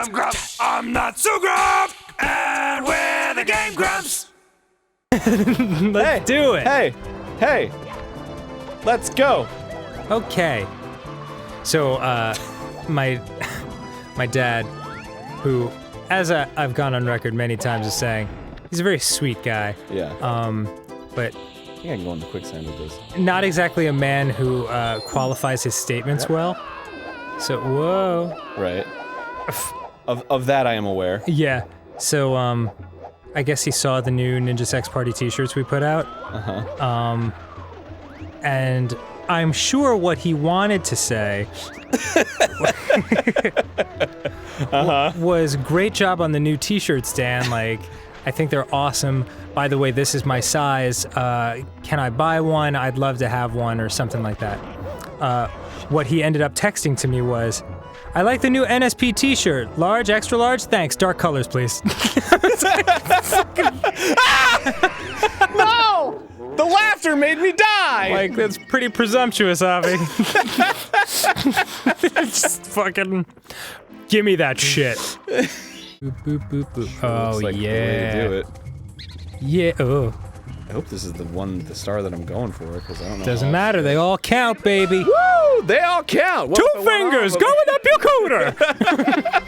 am Grumps. I'm not so Grump, and we're the Game Grumps. Let's do it. Hey, let's go. Okay. So, my dad, who, as I've gone on record many times as saying, he's a very sweet guy. Yeah. But I think I can go into quicksand with this. not exactly a man who qualifies his statements well. So, whoa. Right. Of that I am aware. Yeah. So, I guess he saw the new Ninja Sex Party t-shirts we put out. Uh-huh. And I'm sure what he wanted to say was great job on the new t-shirts, Dan. Like, I think they're awesome. By the way, this is my size. Can I buy one? I'd love to have one, or something like that. What he ended up texting to me was, I like the new NSP t-shirt. Large, extra large? Thanks. Dark colors, please. No! The laughter made me die! Like, that's pretty presumptuous, Avi. Just fucking give me that shit. Boop, boop, boop, boop. Oh, Looks like yeah. the way to do it. Yeah, oh. I hope this is the star that I'm going for, because I don't know. Doesn't matter, they all count, baby. Woo! They all count! What Two if the one fingers arm of- going up your cooter!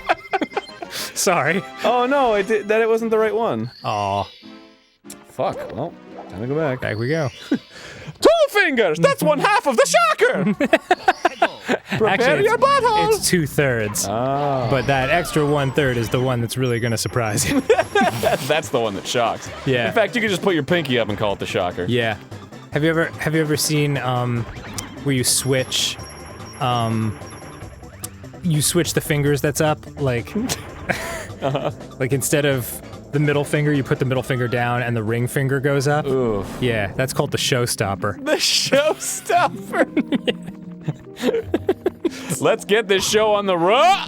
Sorry. Oh no, it wasn't the right one. Aw. Fuck, well, time to go back. Back we go. 2 fingers! That's 1/2 of the shocker! Prepare Actually, your butthole! it's 2/3. Ah. But that extra 1/3 is the one that's really gonna surprise you. That's the one that shocks. Yeah. In fact, you could just put your pinky up and call it the shocker. Yeah. Have you ever seen where you switch the fingers that's up, like like instead of the middle finger, you put the middle finger down and the ring finger goes up? Oof. Yeah, that's called the showstopper. The showstopper. Let's get this show on the road.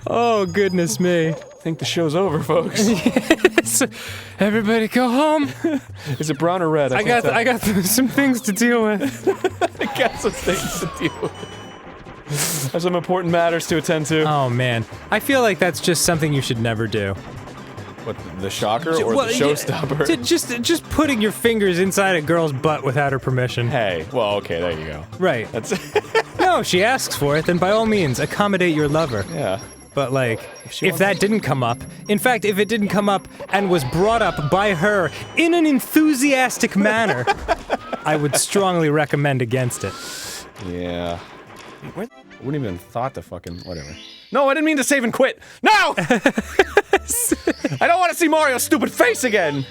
Oh, goodness me. I think the show's over, folks. Yes. Everybody go home. Is it brown or red? I got some things to deal with. I got some things to deal with. There's some important matters to attend to. Oh, man. I feel like that's just something you should never do. What, the shocker or Well, the showstopper? Just putting your fingers inside a girl's butt without her permission. Hey, well, okay, there you go. Right. That's No, if she asks for it, then by all means, accommodate your lover. yeah. But like, if that didn't come up, in fact, if it didn't come up and was brought up by her in an enthusiastic manner, I would strongly recommend against it. Yeah. I wouldn't even thought to fucking whatever. No, I didn't mean to save and quit. No! I don't want to see Mario's stupid face again.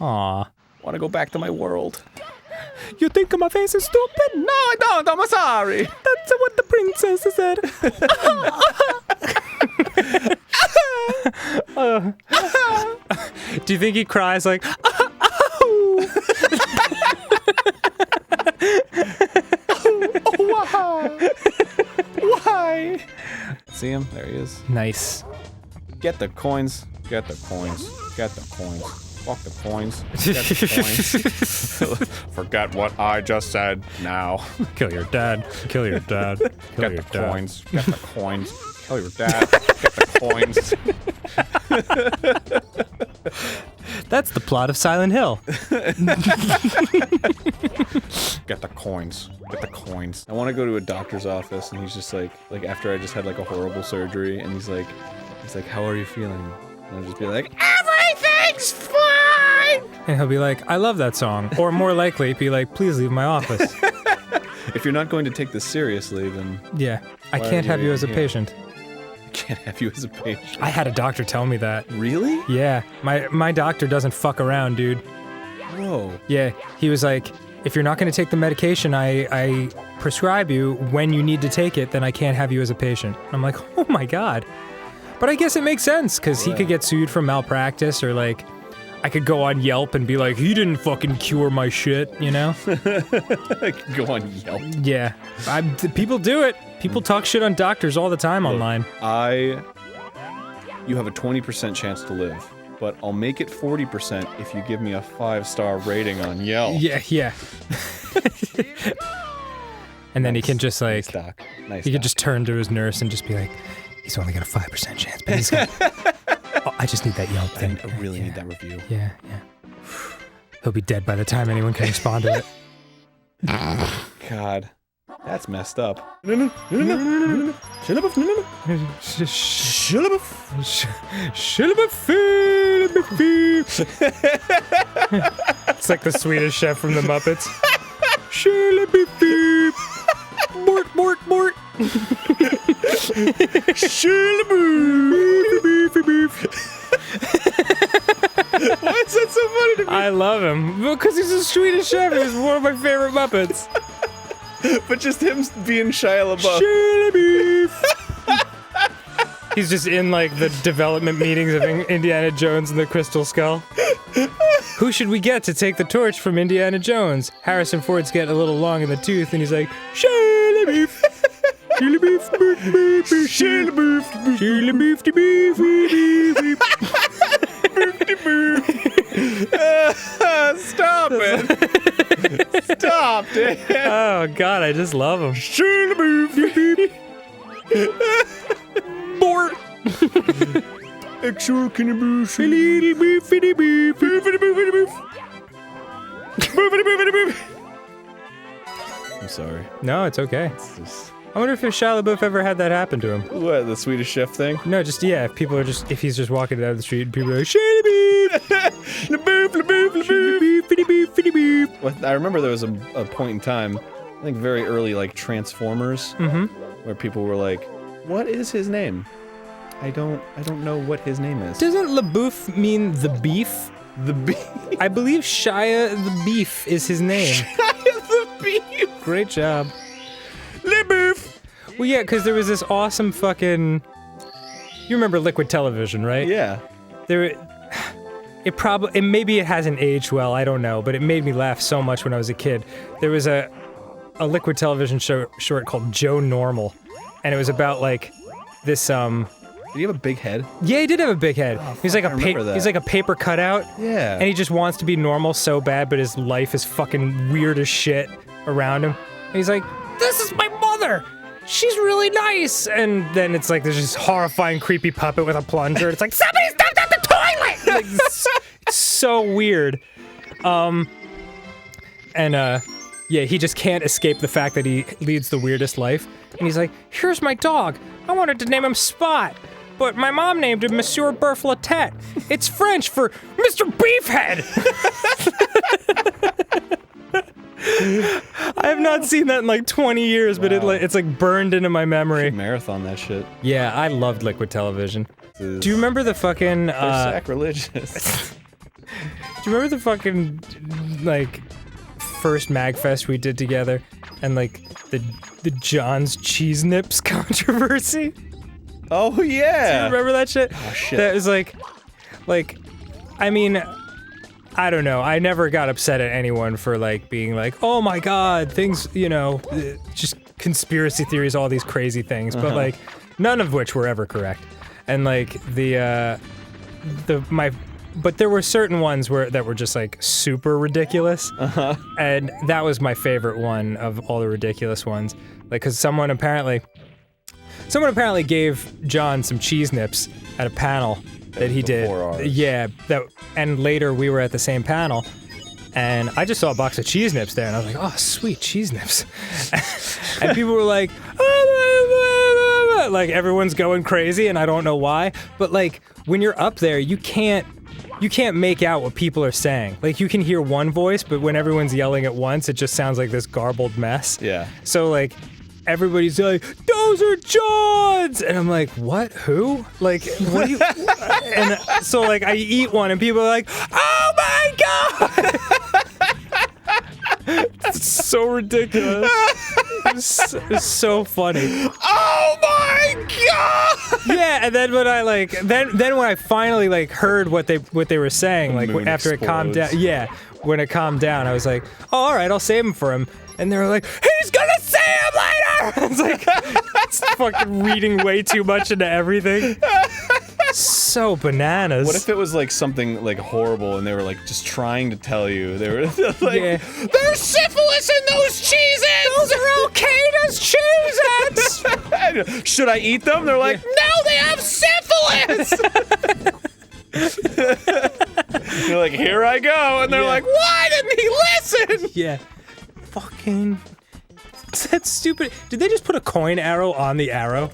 Aw. I want to go back to my world. You think my face is stupid? No, I don't. I'm sorry. That's what the princess said. Do you think he cries like, Why? See him? There he is. Nice. Get the coins. Get the coins. Get the coins. Fuck the coins. Get the coins. Forget what I just said now. Kill your dad. Kill your dad. Kill Get your the dad. coins. Get the coins. Kill your dad. Get the coins. That's the plot of Silent Hill. Get the coins. Get the coins. I want to go to a doctor's office and he's just like after I just had like a horrible surgery and he's like, how are you feeling? And I'll just be like, everything's fine! And he'll be like, I love that song. Or more likely, be like, please leave my office. If you're not going to take this seriously, then Yeah, I Why can't are have you you as a here? patient. I can't have you as a patient. I had a doctor tell me that. Really? Yeah, my doctor doesn't fuck around, dude. Whoa. Yeah, he was like, if you're not going to take the medication I prescribe you when you need to take it, then I can't have you as a patient. I'm like, oh my god. But I guess it makes sense, because he could get sued for malpractice, or like, I could go on Yelp and be like, he didn't fucking cure my shit, you know? I could go on Yelp. Yeah, people do it. People talk shit on doctors all the time online. You have a 20% chance to live, but I'll make it 40% if you give me a 5-star rating on Yelp. Yeah. And then he can just like, Nice doc. Nice he doc. could just turn to his nurse and just be like, he's only got a 5% chance, but he's got, oh, I just need that Yelp thing. I really need that review. Yeah. He'll be dead by the time anyone can respond to it. God. That's messed up. No. Shillabuf, no. Shillabuf. It's like the Swedish chef from the Muppets. Mort. Why is that so funny to me? I love him. Because he's a Swedish chef. He's one of my favorite Muppets. But just him being Shia LaBeouf. He's just in like the development meetings of Indiana Jones and the Crystal Skull. Who should we get to take the torch from Indiana Jones? Harrison Ford's getting a little long in the tooth, and he's like, Shia LaBeouf. Stop it! Stop, Dan! Oh God, I just love him. Mort. Actual cannabis. I'm sorry. No, it's okay. It's just... I wonder if Shia LaBeouf ever had that happen to him. What, the Swedish chef thing? No, just, yeah, if people are just, if he's just walking down the street and people are like, Well, I remember there was a point in time, I think very early, like Transformers, where people were like, "What is his name? I don't know what his name is." Doesn't LaBeouf mean the beef? The beef. I believe Shia the Beef is his name. Shia the Beef. Great job. LaBeouf. Well, yeah, because there was this awesome fucking... You remember Liquid Television, right? Yeah. Maybe it hasn't aged well, I don't know, but it made me laugh so much when I was a kid. There was a Liquid Television short called Joe Normal, and it was about like this Did he have a big head? Yeah, he did have a big head. He's like I remember that. he's like a paper cutout. Yeah. And he just wants to be normal so bad, but his life is fucking weird as shit around him. And he's like, "This is my mother. She's really nice." And then it's like there's this horrifying, creepy puppet with a plunger. It's like, "Somebody stepped out the toilet!" Like, it's so weird. Yeah, he just can't escape the fact that he leads the weirdest life. And he's like, "Here's my dog. I wanted to name him Spot, but my mom named him Monsieur Beurre La Tête. It's French for Mr. Beefhead." I have not seen that in like 20 years, but it's like burned into my memory. Marathon that shit. Yeah, I loved Liquid Television. Do you remember the fucking They're sacrilegious. Do you remember the fucking like first MagFest we did together, and like the John's Cheese Nips controversy? Oh yeah. Do you remember that shit? Oh shit. That was like, I mean, I don't know. I never got upset at anyone for like being like, "Oh my god, things, you know, just conspiracy theories, all these crazy things," but like none of which were ever correct. And like but there were certain ones that were just like super ridiculous. And that was my favorite one of all the ridiculous ones. Like, cause someone apparently gave John some cheese nips at a panel that he did. Before ours. Yeah, and later we were at the same panel, and I just saw a box of cheese nips there, and I was like, "Oh, sweet cheese nips." And people were like, like everyone's going crazy, and I don't know why, but like when you're up there, you can't make out what people are saying. Like, you can hear one voice, but when everyone's yelling at once, it just sounds like this garbled mess. Yeah. So like everybody's like, "Those are John's!" And I'm like, "What? Who? Like, what do you..." And so like I eat one and people are like, "Oh my god!" It's so ridiculous. It's so funny. Oh my god! Yeah, and then when I like then when I finally like heard what they were saying, like moon after it calmed down, explodes. yeah, when it calmed down, I was like, "Oh, all right, I'll save him for him." And they were like, "He's gonna see him later!" It's like, it's fucking reading way too much into everything. So bananas. What if it was like something like horrible and they were like just trying to tell you? They were like, Yeah. there's syphilis in those Cheez-Its! Those are Al-Qaeda's Cheez-Its! Should I eat them? They're like, no, they have syphilis! You're like, here I go. And they're like, why didn't he listen? Yeah. Fucking... That's stupid. Did they just put a coin arrow on the arrow?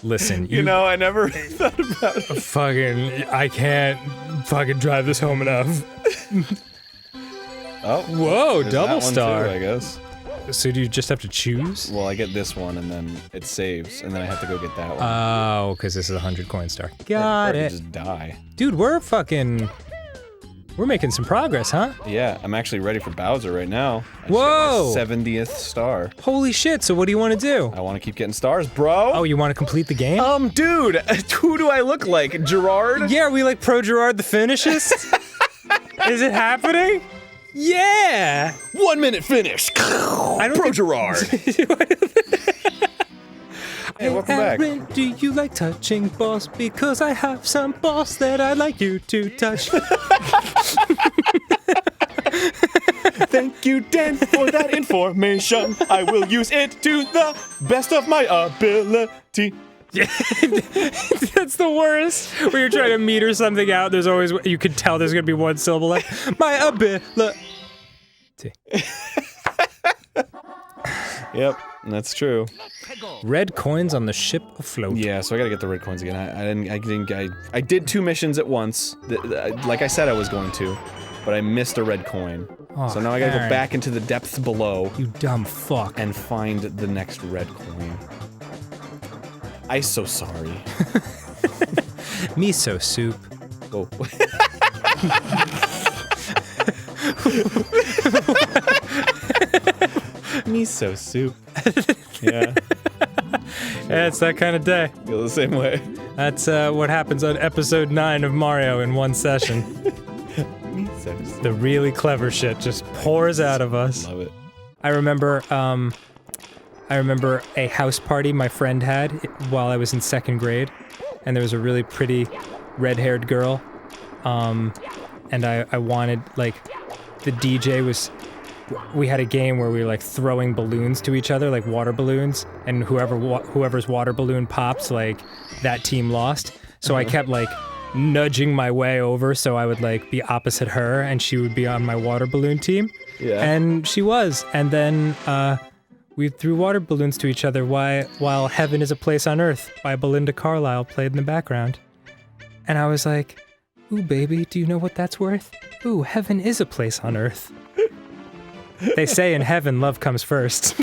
Listen, You know, I never thought about it. fucking... I can't fucking drive this home enough. Oh, Whoa, there's double that one star. Too, I guess. So do you just have to choose? Well, I get this one and then it saves, and then I have to go get that one. Oh, because this is a 100 coin star. Or Got I could it. just die. Dude, we're making some progress, huh? Yeah, I'm actually ready for Bowser right now. I Whoa! just got my 70th star. Holy shit, so what do you want to do? I want to keep getting stars, bro. Oh, you want to complete the game? Dude, who do I look like? Gerard? Yeah, are we like Pro Gerard the Finishist? Is it happening? Yeah! 1 minute finish. I don't Pro think- Gerard. Hey, welcome back. Aaron, do you like touching balls? Because I have some balls that I'd like you to touch. Thank you, Dan, for that information. I will use it to the best of my ability. That's the worst. When you're trying to meter something out, there's always, you can tell there's gonna be one syllable left. My ability. Yep, that's true. Red coins on the ship afloat. Yeah, so I gotta get the red coins again. I did 2 missions at once, like I said I was going to, but I missed a red coin. Oh, So now I gotta go Aaron. back into the depths below You dumb fuck. and find the next red coin. I'm so sorry. Miso soup. Oh. Miso soup. Yeah, Yeah, it's that kind of day. feel the same way. That's what happens on episode 9 of Mario in one session. Miso soup. The really clever shit just pours out of us. Love it. I remember a house party my friend had while I was in 2nd grade, and there was a really pretty red-haired girl, and I wanted, like, the DJ was, we had a game where we were, like, throwing balloons to each other, like water balloons, and whoever's water balloon pops, like, that team lost. So I kept, like, nudging my way over so I would, like, be opposite her, and she would be on my water balloon team. Yeah. And she was. And then we threw water balloons to each other while Heaven is a Place on Earth by Belinda Carlisle played in the background. And I was like, ooh, baby, do you know what that's worth? Ooh, heaven is a place on Earth. They say in heaven, love comes first.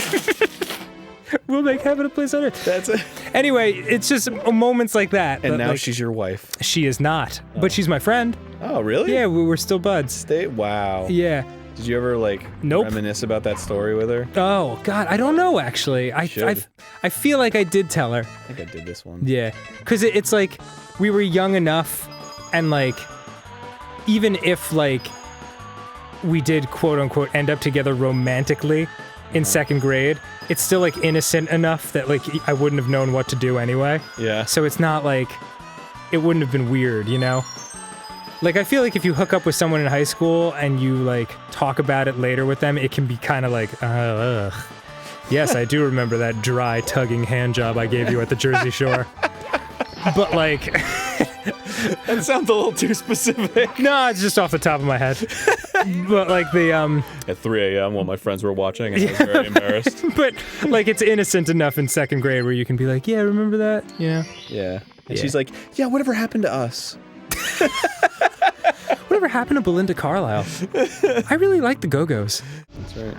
We'll make heaven a place on Earth. That's it. Anyway, it's just moments like that. And that, now like, she's your wife. she is not. But she's my friend. Oh, really? Yeah, we're still buds. Wow. Yeah. Did you ever, like, Nope. reminisce about that story with her? Oh, God, I don't know, actually. I feel like I did tell her. I think I did this one. Yeah. Because it's like, we were young enough, and, like, even if, like, we did, quote-unquote, end up together romantically in 2nd grade, it's still, like, innocent enough that, like, I wouldn't have known what to do anyway. Yeah. So it's not, like, it wouldn't have been weird, you know? Like, I feel like if you hook up with someone in high school and you, like, talk about it later with them, it can be kind of like, ugh. Yes, I do remember that dry, tugging hand job I gave you at the Jersey Shore. But, like... That sounds a little too specific. No, it's just off the top of my head. But, like, the, At 3 a.m. while my friends were watching, and I was very embarrassed. But, like, it's innocent enough in 2nd grade where you can be like, yeah, remember that? Yeah. Yeah. And Yeah. she's like, yeah, whatever happened to us? Whatever happened to Belinda Carlisle? I really like the Go-Go's. That's right.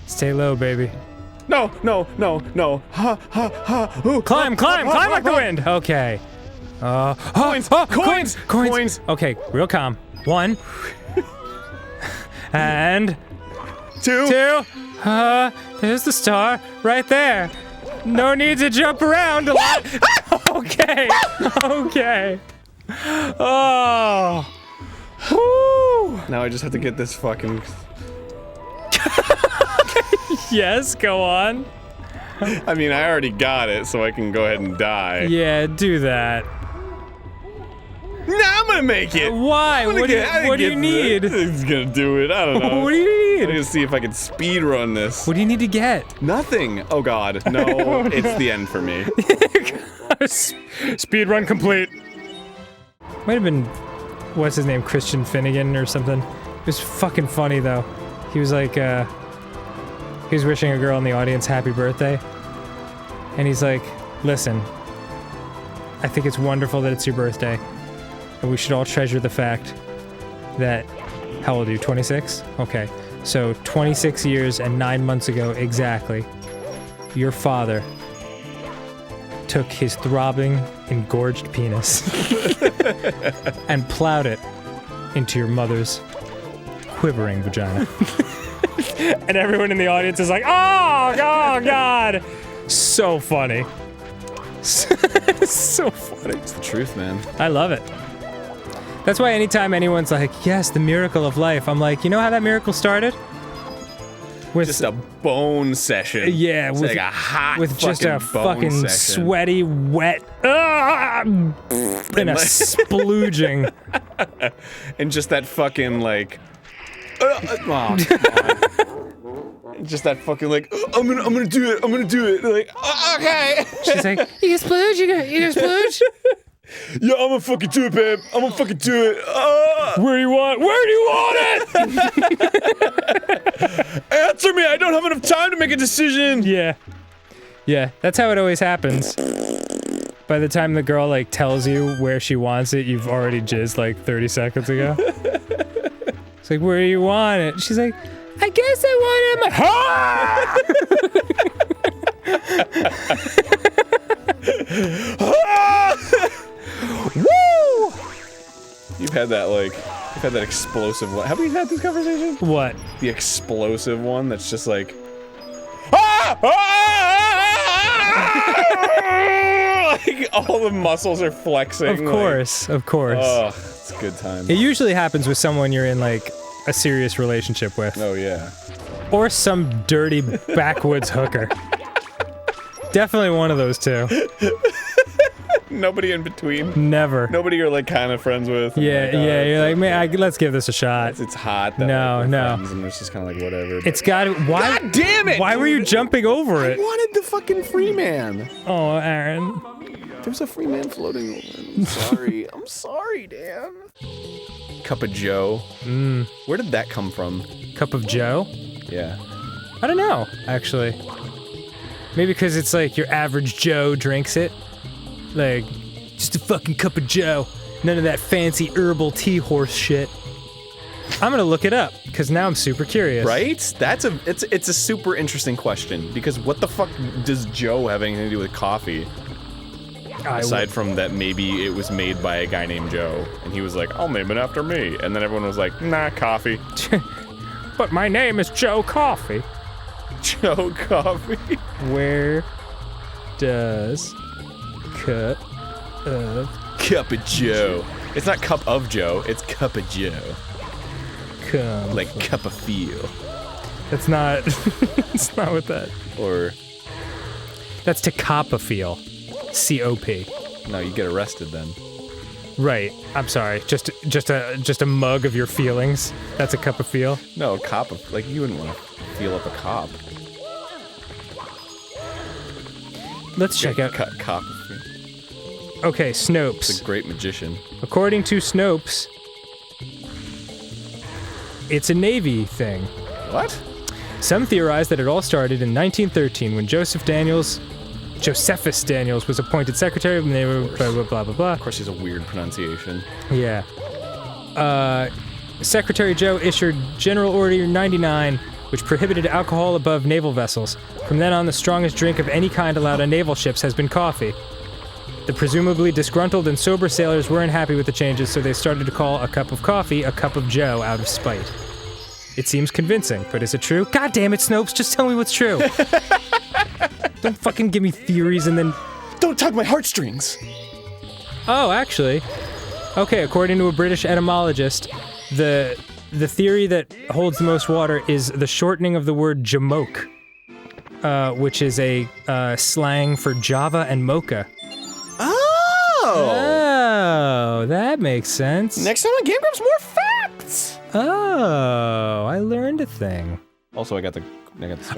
Stay low, baby. No. Ha, ha, ha. Ooh. Climb like the wind. Okay. Coins. Okay, real calm. 1. And 2. 2. There's the star right there. No need to jump around a lot. Okay. Oh. Woo. Now I just have to get this fucking... Yes, go on. I mean, I already got it, so I can go ahead and die. Yeah, do that. Nah, I'm gonna make it. Why? What do you need? He's gonna do it. I don't know. What do you I'm need? gonna see if I can speed run this. What do you need to get? Nothing. Oh God, no! It's the end for me. Speed run complete. Might have been, what's his name, Christian Finnegan or something. It was fucking funny though. He was like, he was wishing a girl in the audience happy birthday. And he's like, listen, I think it's wonderful that it's your birthday. And we should all treasure the fact that, how old are you, 26? Okay. So 26 years and 9 months ago exactly, your father took his throbbing, engorged penis and plowed it into your mother's quivering vagina. And everyone in the audience is like, oh God. So funny. So funny. It's the truth, man. I love it. That's why anytime anyone's like, yes, the miracle of life, I'm like, you know how that miracle started? With Just a bone session. yeah, It's with, like a hot with just a bone fucking session. sweaty, wet, and a splooging. And just that fucking like, oh, come on. Just that fucking like, I'm gonna do it. Like, okay. She's like, you gonna splooge? You gonna splooge? Yeah, I'm gonna fucking do it, babe. I'm gonna fucking do it. Where do you want it? Answer me. I don't have enough time to make a decision. Yeah, that's how it always happens. By the time the girl like tells you where she wants it, you've already jizzed like 30 seconds ago. It's like, where do you want it? She's like, I guess I want it. Woo! You've had that explosive one. Have we had this conversation? What? The explosive one that's just like, like all the muscles are flexing. Of course. Oh, it's a good time. It usually happens with someone you're in like a serious relationship with. Oh yeah. Or some dirty backwoods hooker. Definitely one of those two. Nobody in between. Never. Nobody you're like kind of friends with. Yeah, you're like, man, let's give this a shot. It's hot. No. Friends, and it's just kind of like whatever. It's got why? God damn it! Why were you jumping over I it? wanted the fucking free man. Oh, Aaron. There's a free man floating over. I'm sorry. I'm sorry, Dan. Cup of Joe. Where did that come from? Cup of Joe? Yeah. I don't know, actually. Maybe because it's like your average Joe drinks it. Like, just a fucking cup of Joe. None of that fancy herbal tea horse shit. I'm gonna look it up, because now I'm super curious. Right? It's a super interesting question, because what the fuck does Joe have anything to do with coffee? Aside from that maybe it was made by a guy named Joe, and he was like, I'll name it after me. And then everyone was like, nah, coffee. But my name is Joe Coffee. Joe Coffee. Where does cup Cup of Joe. It's not Cup of Joe, it's Cup of Joe. come? Like cup of feel. That's not. It's not what that. Or That's to cop a feel. C-O-P. no, you get arrested then. Right. I'm sorry. Just a mug of your feelings. That's a cup of feel. No, cop of, like you wouldn't want to feel up a cop. Let's check out. Cop. Okay, It's a Snopes. great magician. According to Snopes, it's a Navy thing. What? Some theorize that it all started in 1913 when Josephus Daniels was appointed Secretary of the Navy, blah, blah, blah, blah, blah. Of course, he's a weird pronunciation. Yeah. Secretary Joe issued General Order 99, which prohibited alcohol above naval vessels. From then on, the strongest drink of any kind allowed on naval ships has been coffee. The presumably disgruntled and sober sailors weren't happy with the changes, so they started to call a cup of coffee a cup of Joe out of spite. It seems convincing, but is it true? God damn it, Snopes, just tell me what's true. Don't fucking give me theories and then... Don't tug my heartstrings! Oh, actually. Okay, according to a British etymologist, the theory that holds the most water is the shortening of the word jamoke. which is a slang for Java and Mocha. Oh, that makes sense. Next time on Game Grumps, more facts! Oh, I learned a thing. Also, I got the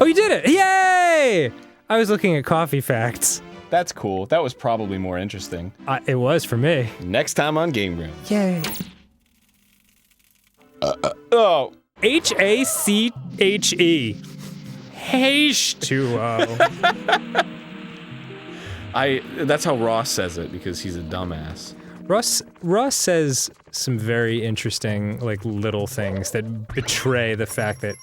Oh, you did it! Yay! I was looking at coffee facts. That's cool. That was probably more interesting. It was for me. Next time on Game Grumps. Yay. Oh. H-A-C-H-E. H2O. That's how Ross says it, because he's a dumbass. Ross says some very interesting, like, little things that betray the fact that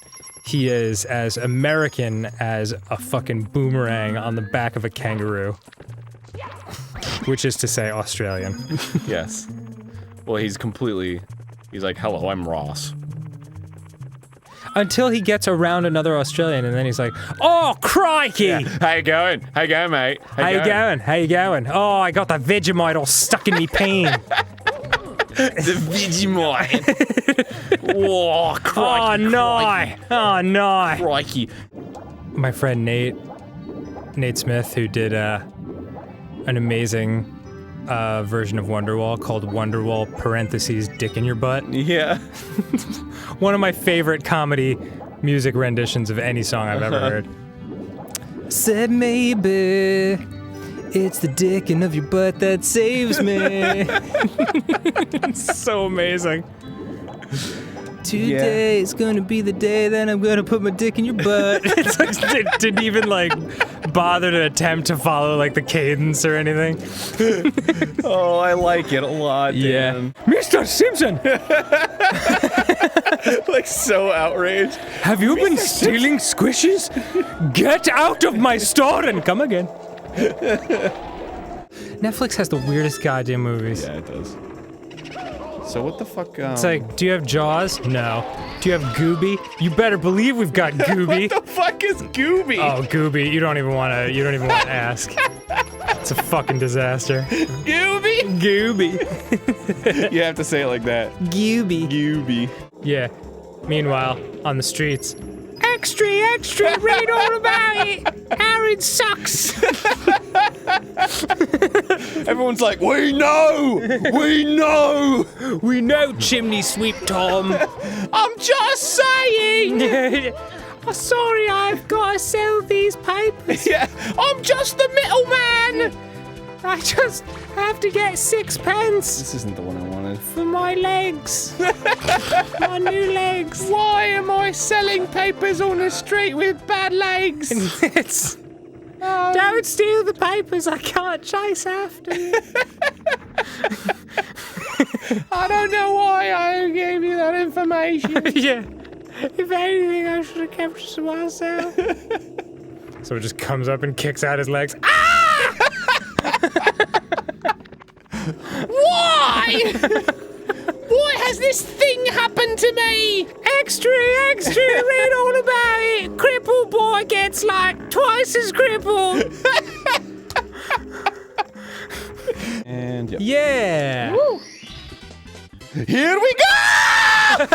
he is as American as a fucking boomerang on the back of a kangaroo. Which is to say Australian. Yes. Well, he's like, hello, I'm Ross. Until he gets around another Australian, and then he's like, oh, crikey! Yeah. How you going? How you going, mate? How you going? How you going? Oh, I got the Vegemite all stuck in me peen. The Vegemite. Whoa, crikey, Oh, no! crikey. Oh, no! Crikey. My friend Nate Smith, who did an amazing version of Wonderwall called Wonderwall parentheses Dick in Your Butt. Yeah. One of my favorite comedy music renditions of any song I've ever heard. Said maybe it's the dicking of your butt that saves me. It's so amazing. Today's gonna be the day that I'm gonna put my dick in your butt. It's like, it didn't even like bother to attempt to follow like the cadence or anything. Oh, I like it a lot, Dan. Mr. Simpson! Like, so outraged. Have you been stealing squishes? Get out of my store and come again. Netflix has the weirdest goddamn movies. Yeah, it does. So what the fuck, It's like, do you have Jaws? No. Do you have Gooby? You better believe we've got Gooby. What the fuck is Gooby? Oh, Gooby, you don't even want to ask. It's a fucking disaster. Gooby? Gooby. You have to say it like that. Gooby. Gooby. Yeah. Meanwhile, on the streets, extra, extra, read all about it. Aaron sucks. Everyone's like, we know! We know! We know, Chimney Sweep Tom. I'm just saying! Oh, sorry, I've got to sell these papers. Yeah, I'm just the middleman! I just have to get 6 pence This isn't the one I wanted. for my legs. My new legs. Why am I selling papers on the street with bad legs? It's... Don't steal the papers, I can't chase after you. I don't know why I gave you that information. Yeah. If anything, I should have kept it to myself. So it just comes up and kicks out his legs. Ah! Why? Why has this thing happened to me? Extra, extra, read all about it. Cripple boy gets like twice as crippled. And yep. Yeah. Woo. Here we go!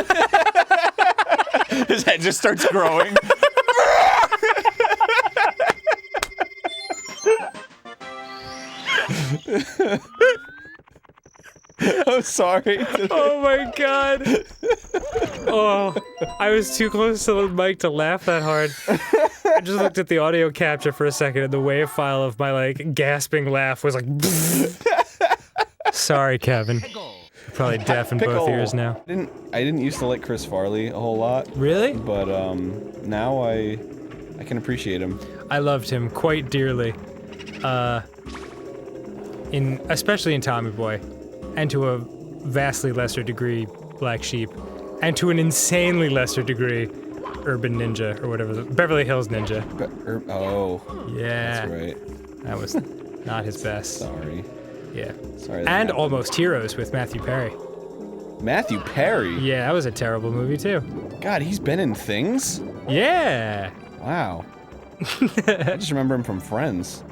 His head just starts growing. I'm sorry. Oh my god. Oh, I was too close to the mic to laugh that hard. I just looked at the audio capture for a second and the wave file of my like gasping laugh was like Sorry, Kevin. You're probably deaf in both ears now. I didn't used to like Chris Farley a whole lot. Really? But now I can appreciate him. I loved him quite dearly. Especially in Tommy Boy, and to a vastly lesser degree, Black Sheep, and to an insanely lesser degree, Urban Ninja, or whatever, Beverly Hills Ninja. Oh. Yeah. That's right. That was not his best. Sorry. Yeah. Sorry. And Almost Heroes with Matthew Perry. Matthew Perry? Yeah, that was a terrible movie too. God, he's been in things? Yeah. Wow. I just remember him from Friends.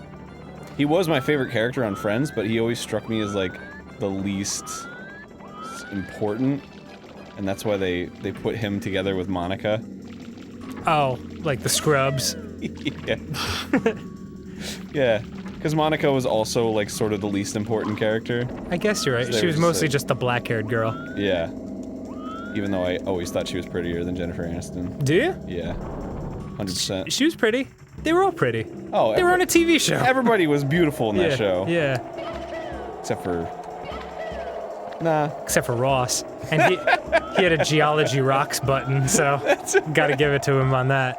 He was my favorite character on Friends, but he always struck me as like the least important, and that's why they put him together with Monica. Oh, like the Scrubs. Yeah. Yeah. Because Monica was also, like, sort of the least important character. I guess you're right. So they She were was just mostly like- just the black-haired girl. Yeah. Even though I always thought she was prettier than Jennifer Aniston. Do you? Yeah. 100%. She was pretty. They were all pretty. Oh, They were on a TV show. everybody was beautiful in yeah, that show. Yeah. Except for... Nah. Except for Ross. And he had a Geology Rocks button, so gotta give it to him on that.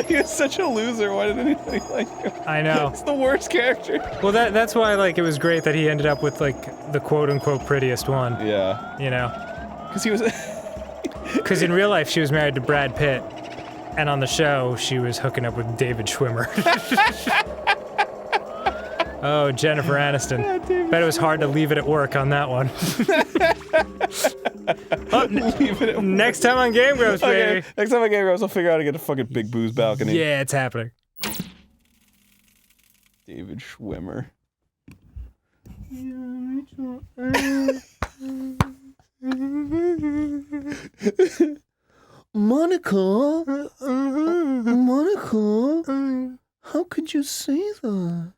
He was such a loser. Why did anybody like him? I know. It's the worst character. Well, that's why, like, it was great that he ended up with, like, the quote-unquote prettiest one. Yeah. You know? Because he was... Because in real life, she was married to Brad Pitt, and on the show, she was hooking up with David Schwimmer. Oh, Jennifer Aniston. Bet it was hard to leave it at work on that one. Leave it at Next time on Game Grumps, baby. Okay, next time I get Grumps, I'll figure out how to get a fucking Big Boo's balcony. Yeah, it's happening. David Schwimmer. Monica? Monica? How could you say that?